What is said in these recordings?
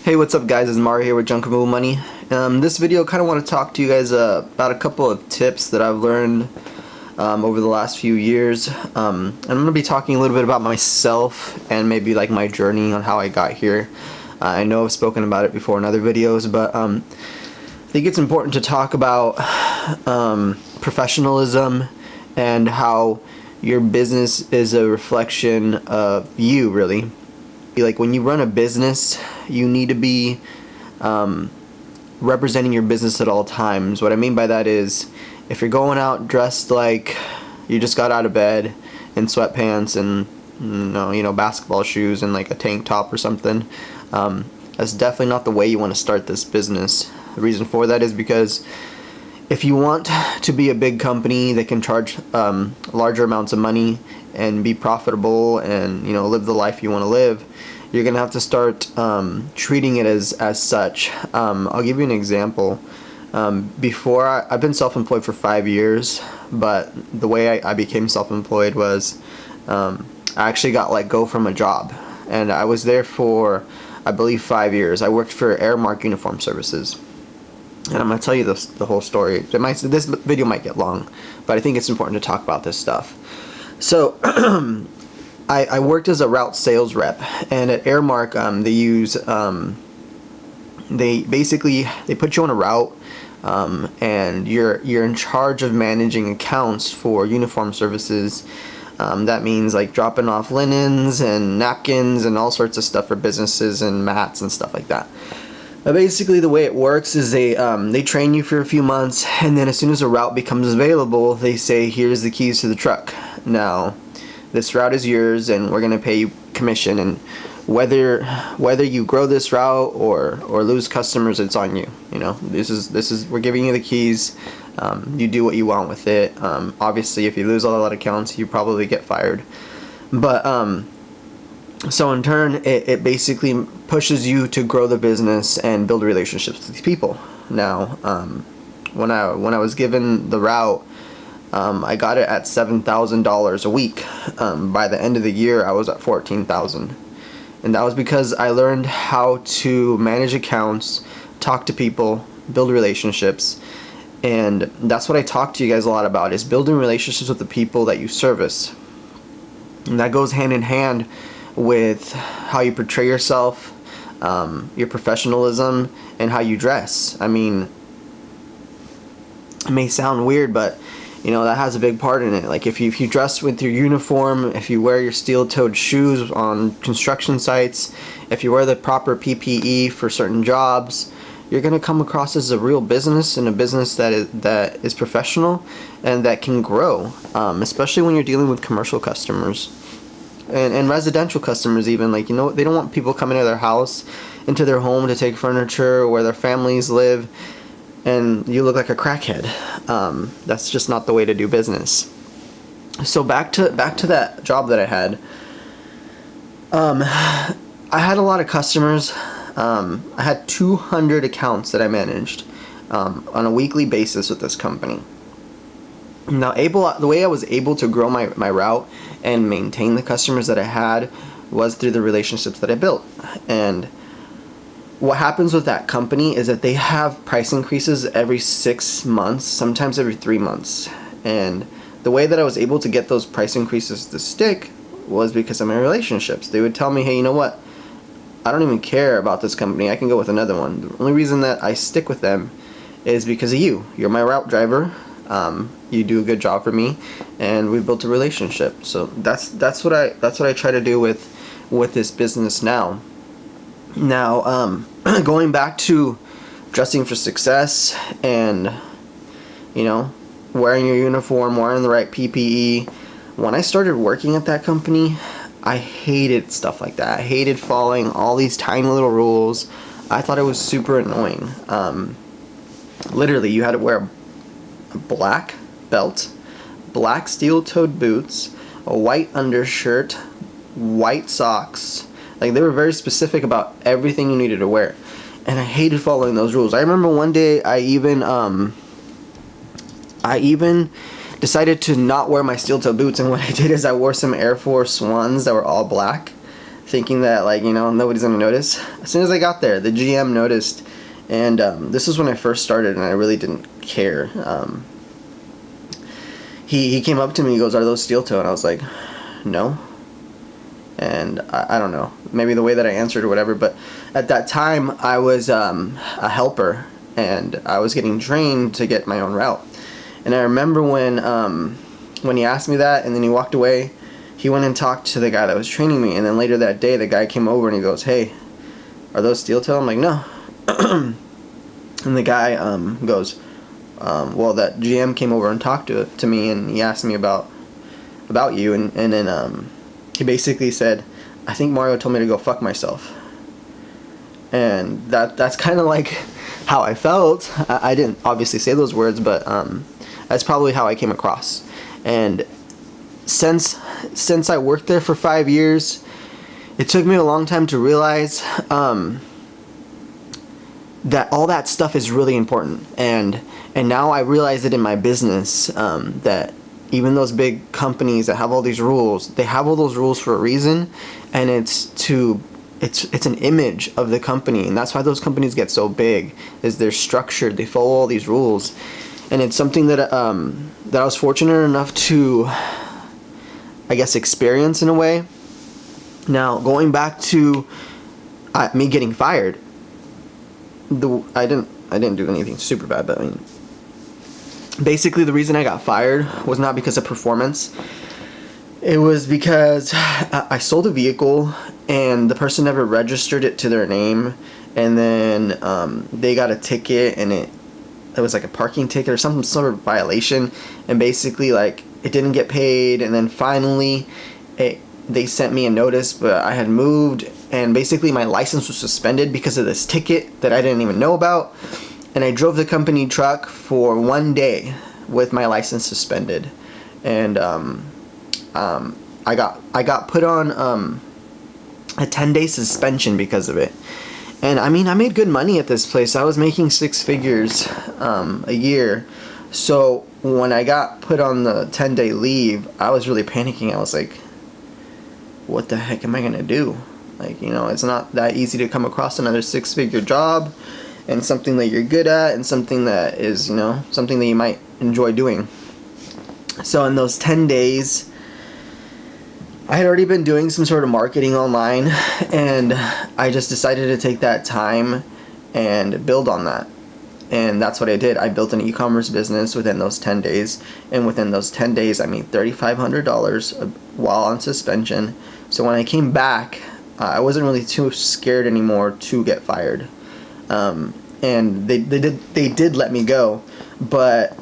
Hey, what's up guys, it's Mario here with Junkable Money. This video kind of want to talk to you guys about a couple of tips that I've learned over the last few years. I'm going to be talking a little bit about myself and maybe like my journey on how I got here. I know I've spoken about it before in other videos, but I think it's important to talk about professionalism and how your business is a reflection of you, really. Like when you run a business, you need to be representing your business at all times. What I mean by that is, if you're going out dressed like you just got out of bed in sweatpants and you know basketball shoes and like a tank top or something, that's definitely not the way you want to start this business. The reason for that is because if you want to be a big company that can charge larger amounts of money and be profitable and live the life you want to live, you're gonna have to start treating it as such. I'll give you an example. Before I've been self-employed for 5 years, but the way I became self-employed was I actually got let go from a job, and I was there for I believe 5 years. I worked for Airmark Uniform Services. And I'm going to tell you the whole story. This video might get long, but I think it's important to talk about this stuff. So, I worked as a route sales rep, and at Airmark, they put you on a route, and you're in charge of managing accounts for uniform services. That means like dropping off linens and napkins and all sorts of stuff for businesses and mats and stuff like that. Basically, the way it works is they train you for a few months, and then as soon as a route becomes available, they say, here's the keys to the truck. Now, this route is yours, and we're gonna pay you commission. And whether you grow this route or lose customers, it's on you. This is we're giving you the keys. You do what you want with it. Obviously, if you lose a lot of accounts, you probably get fired. But so in turn, it basically pushes you to grow the business and build relationships with these people. Now, when I was given the route, I got it at $7,000 a week. By the end of the year, I was at $14,000, and that was because I learned how to manage accounts, talk to people, build relationships, and that's what I talk to you guys a lot about: is building relationships with the people that you service. And that goes hand in hand with how you portray yourself, your professionalism, and how you dress. I mean, it may sound weird, but that has a big part in it. Like if you dress with your uniform, if you wear your steel-toed shoes on construction sites, if you wear the proper PPE for certain jobs, you're going to come across as a real business, and a business that is professional and that can grow, especially when you're dealing with commercial customers. And residential customers even, they don't want people coming to their house, into their home to take furniture, where their families live, and you look like a crackhead. That's just not the way to do business. So back to that job that I had. I had a lot of customers. I had 200 accounts that I managed on a weekly basis with this company. Now, the way I was able to grow my route and maintain the customers that I had was through the relationships that I built. And what happens with that company is that they have price increases every 6 months, sometimes every 3 months. And the way that I was able to get those price increases to stick was because of my relationships. They would tell me, hey, you know what? I don't even care about this company. I can go with another one. The only reason that I stick with them is because of you. You're my route driver. You do a good job for me, and we built a relationship. So that's what I try to do with this business now. Now, going back to dressing for success and wearing your uniform, wearing the right PPE. When I started working at that company, I hated stuff like that. I hated following all these tiny little rules. I thought it was super annoying. Literally, you had to wear a black belt, black steel-toed boots, a white undershirt, white socks. Like, they were very specific about everything you needed to wear, and I hated following those rules. I remember one day I even decided to not wear my steel-toe boots, and what I did is I wore some Air Force Ones that were all black. thinking that, like, you know, nobody's gonna notice. As soon as I got there, the GM noticed, and this was when I first started, and I really didn't care. He came up to me, he goes, "Are those steel toe?" And I was like, "No." And I don't know, maybe the way that I answered or whatever, but at that time I was a helper, and I was getting trained to get my own route. And I remember when he asked me that, and then he walked away, he went and talked to the guy that was training me, and then later that day the guy came over and he goes, "Hey, are those steel toe?" I'm like, "No." And the guy goes, "Well, that GM came over and talked to me, and he asked me about you, and then he basically said, 'I think Mario told me to go fuck myself.'" And that's kind of like how I felt. I didn't obviously say those words, but that's probably how I came across. And since I worked there for 5 years, it took me a long time to realize that all that stuff is really important. And now I realize it in my business, that even those big companies that have all these rules, they have all those rules for a reason, and it's an image of the company, and that's why those companies get so big, is they're structured, they follow all these rules. And it's something that that I was fortunate enough to, I guess, experience in a way. Now, going back to me getting fired, I didn't do anything super bad, but I mean, basically the reason I got fired was not because of performance. It was because I sold a vehicle and the person never registered it to their name, and then they got a ticket, and it was like a parking ticket or some sort of violation, and basically like it didn't get paid, and then finally they sent me a notice, but I had moved, and basically my license was suspended because of this ticket that I didn't even know about. And I drove the company truck for 1 day with my license suspended, and I got put on a 10-day suspension because of it. And I mean, I made good money at this place. I was making 6 figures a year. So when I got put on the 10-day leave, I was really panicking. I was like, what the heck am I gonna do? Like, you know, it's not that easy to come across another 6-figure job, and something that you're good at, and something that is, you know, something that you might enjoy doing. So in those 10 days, I had already been doing some sort of marketing online, and I just decided to take that time and build on that. And that's what I did. I built an e-commerce business within those 10 days, and within those 10 days I made $3,500 while on suspension. So when I came back, I wasn't really too scared anymore to get fired. And they did let me go, but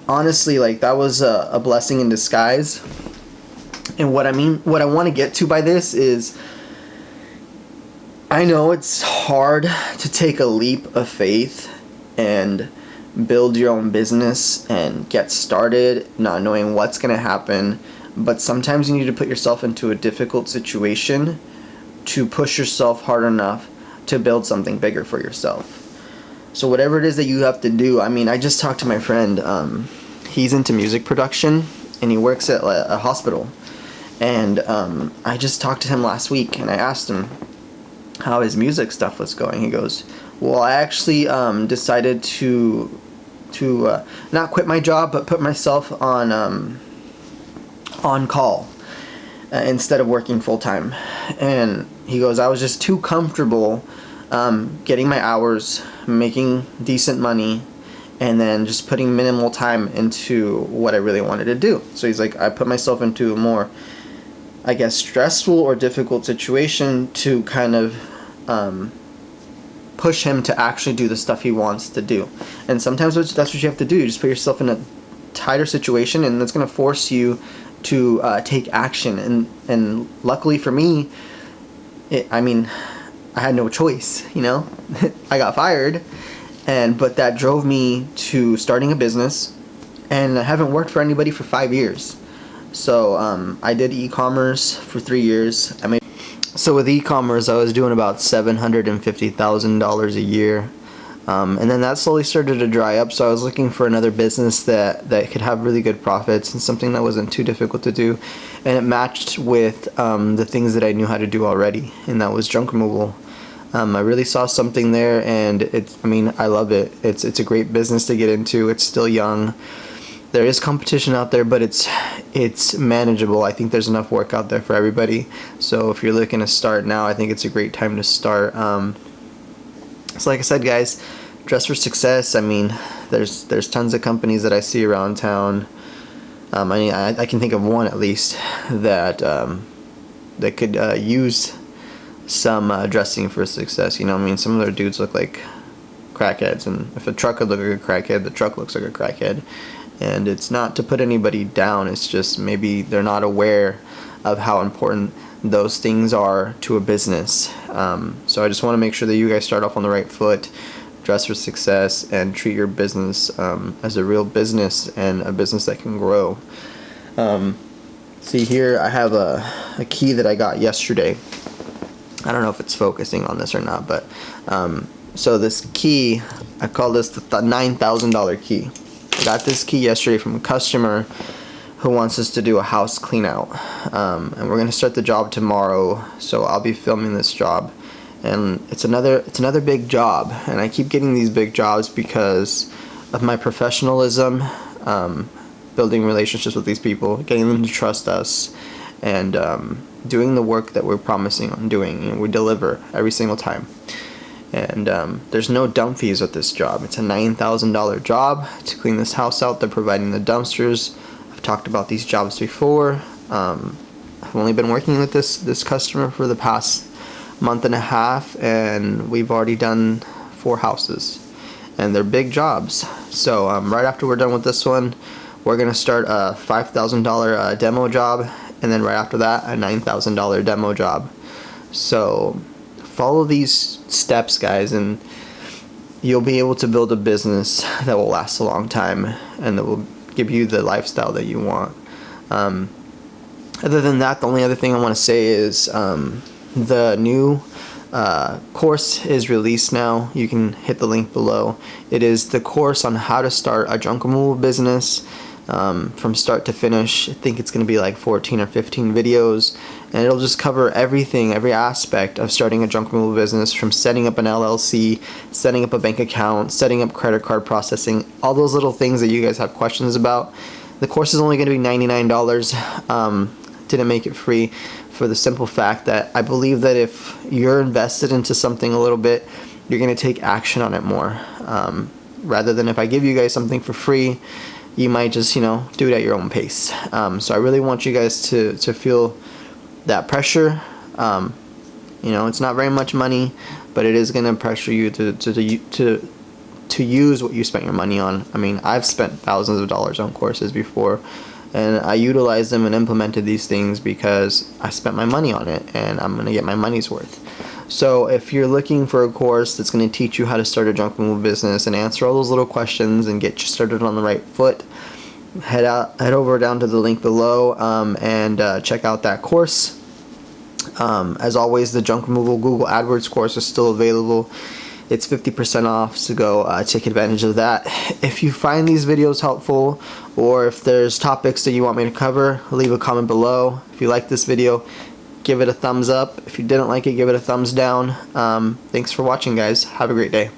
honestly, like, that was a blessing in disguise. And what I want to get to by this is, I know it's hard to take a leap of faith and build your own business and get started not knowing what's going to happen, but sometimes you need to put yourself into a difficult situation to push yourself hard enough to build something bigger for yourself. So whatever it is that you have to do, I mean, I just talked to my friend, he's into music production, and he works at a hospital, and I just talked to him last week, and I asked him how his music stuff was going. He goes, well, I actually decided to not quit my job, but put myself on call instead of working full-time. And he goes, I was just too comfortable getting my hours, making decent money, and then just putting minimal time into what I really wanted to do. So he's like, I put myself into a more, I guess, stressful or difficult situation to kind of push him to actually do the stuff he wants to do. And sometimes that's what you have to do. You just put yourself in a tighter situation, and that's going to force you to take action. And luckily for me, I had no choice, you know. I got fired, but that drove me to starting a business, and I haven't worked for anybody for 5 years. So I did e-commerce for 3 years. So with e-commerce, I was doing about $750,000 a year. And then that slowly started to dry up, so I was looking for another business that could have really good profits and something that wasn't too difficult to do, and it matched with the things that I knew how to do already, and that was junk removal. I really saw something there, and I love it. It's a great business to get into. It's still young. There is competition out there, but it's manageable. I think there's enough work out there for everybody. So if you're looking to start now, I think it's a great time to start. So like I said, guys, dress for success. I mean, there's tons of companies that I see around town. I can think of one at least that could use some dressing for success. You know, I mean, some of their dudes look like crackheads, and if a truck could look like a crackhead, the truck looks like a crackhead. And it's not to put anybody down, it's just maybe they're not aware of how important those things are to a business. So I just want to make sure that you guys start off on the right foot, dress for success, and treat your business as a real business and a business that can grow. See here, I have a key that I got yesterday. I don't know if it's focusing on this or not, but so this key, I call this the $9,000 key. I got this key yesterday from a customer who wants us to do a house clean out, and we're gonna start the job tomorrow, so I'll be filming this job, and it's another big job, and I keep getting these big jobs because of my professionalism, building relationships with these people, getting them to trust us, and doing the work that we're promising on doing. You know, we deliver every single time. And there's no dump fees with this job. It's a $9,000 job to clean this house out. They're providing the dumpsters. I've talked about these jobs before. I've only been working with this customer for the past month and a half, and we've already done 4 houses, and they're big jobs. So right after we're done with this one, we're gonna start a $5,000 demo job, and then right after that, a $9,000 demo job. So follow these steps, guys, and you'll be able to build a business that will last a long time and that will give you the lifestyle that you want. Other than that, the only other thing I want to say is the new course is released now. You can hit the link below. It is the course on how to start a junk removal business from start to finish. I think it's going to be like 14 or 15 videos, and it'll just cover everything, every aspect of starting a junk removal business, from setting up an LLC, setting up a bank account, setting up credit card processing, all those little things that you guys have questions about. The course is only going to be $99. Didn't make it free for the simple fact that I believe that if you're invested into something a little bit, you're going to take action on it more. Rather than if I give you guys something for free, you might just, do it at your own pace. So I really want you guys to feel that pressure. It's not very much money, but it is going to pressure you to use what you spent your money on. I mean, I've spent thousands of dollars on courses before, and I utilized them and implemented these things because I spent my money on it, and I'm going to get my money's worth. So if you're looking for a course that's going to teach you how to start a junk removal business and answer all those little questions and get you started on the right foot, head over down to the link below and check out that course. As always, the junk removal Google AdWords course is still available. It's 50% off, so go take advantage of that. If you find these videos helpful, or if there's topics that you want me to cover, leave a comment below. If you like this video, give it a thumbs up. If you didn't like it, give it a thumbs down. Thanks for watching, guys. Have a great day.